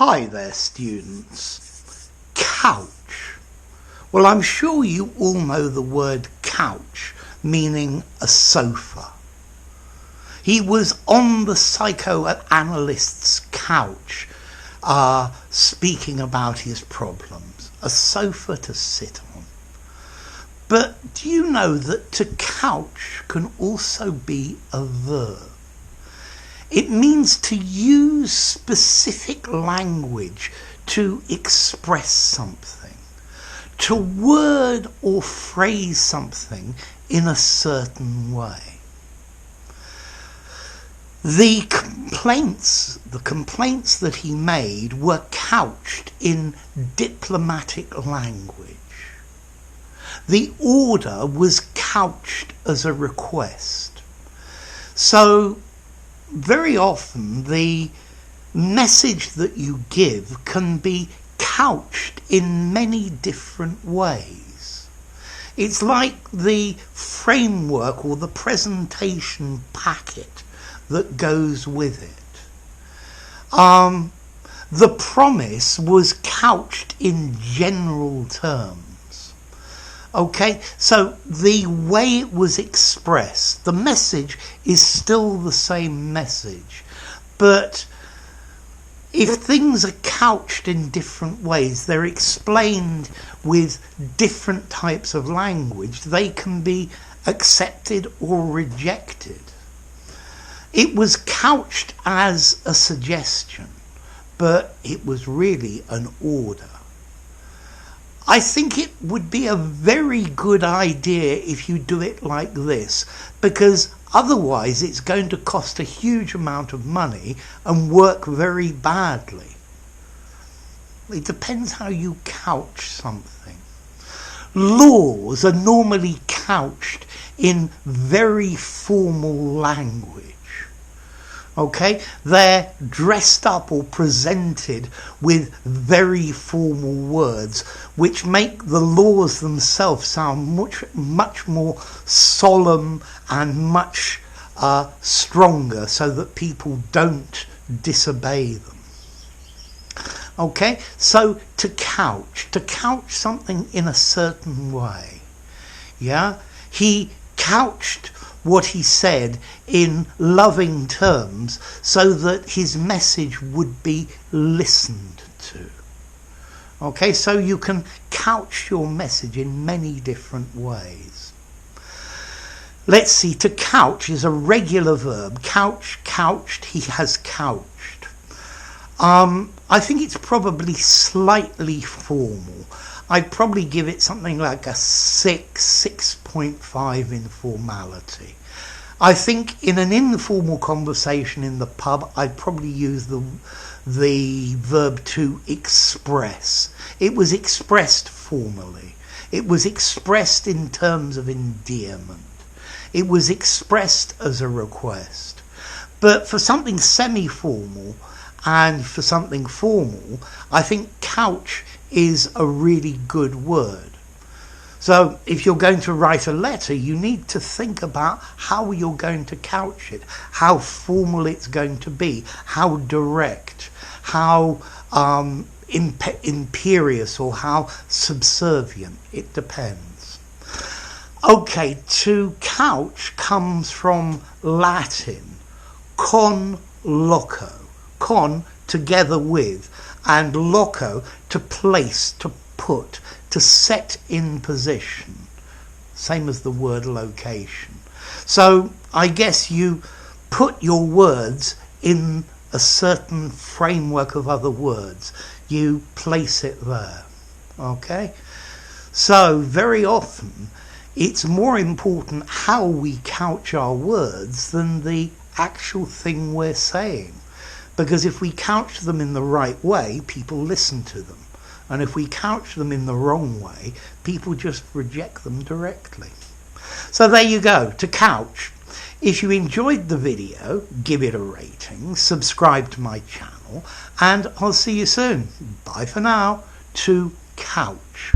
Hi there, students. Couch. Well, I'm sure you all know the word couch, meaning a sofa. He was on the psychoanalyst's couch, speaking about his problems. A sofa to sit on. But do you know that to couch can also be a verb? It means to use specific language to express something, to word or phrase something in a certain way. The complaints that he made were couched in diplomatic language. The order was couched as a request. So, very often the message that you give can be couched in many different ways. It's like the framework or the presentation packet that goes with it. The promise was couched in general terms. Okay, so the way it was expressed, the message is still the same message, but if things are couched in different ways, they're explained with different types of language, they can be accepted or rejected. It was couched as a suggestion, but it was really an order. I think it would be a very good idea if you do it like this, because otherwise it's going to cost a huge amount of money and work very badly. It depends how you couch something. Laws are normally couched in very formal language. Okay, they're dressed up or presented with very formal words, which make the laws themselves sound much more solemn and much stronger, so that people don't disobey them. Okay, so to couch something in a certain way. Yeah, he couched what he said in loving terms so that his message would be listened to. Okay, so you can couch your message in many different ways. Let's see, to couch is a regular verb. Couch, couched, he has couched. I think it's probably slightly formal. I'd probably give it something like a 6.5 in formality. I think in an informal conversation in the pub, I'd probably use the verb to express. It was expressed formally. It was expressed in terms of endearment. It was expressed as a request. But for something semi-formal and for something formal, I think couch is a really good word. So if you're going to write a letter, you need to think about how you're going to couch it, how formal it's going to be, how direct, how imperious or how subservient. It depends. Okay, to couch comes from Latin, con loco. Con, together with, and loco, to place, to put, to set in position. Same as the word location. So I guess you put your words in a certain framework of other words. You place it there. Okay? So very often it's more important how we couch our words than the actual thing we're saying. Because if we couch them in the right way, people listen to them. And if we couch them in the wrong way, people just reject them directly. So there you go, to couch. If you enjoyed the video, give it a rating, subscribe to my channel, and I'll see you soon. Bye for now. To couch.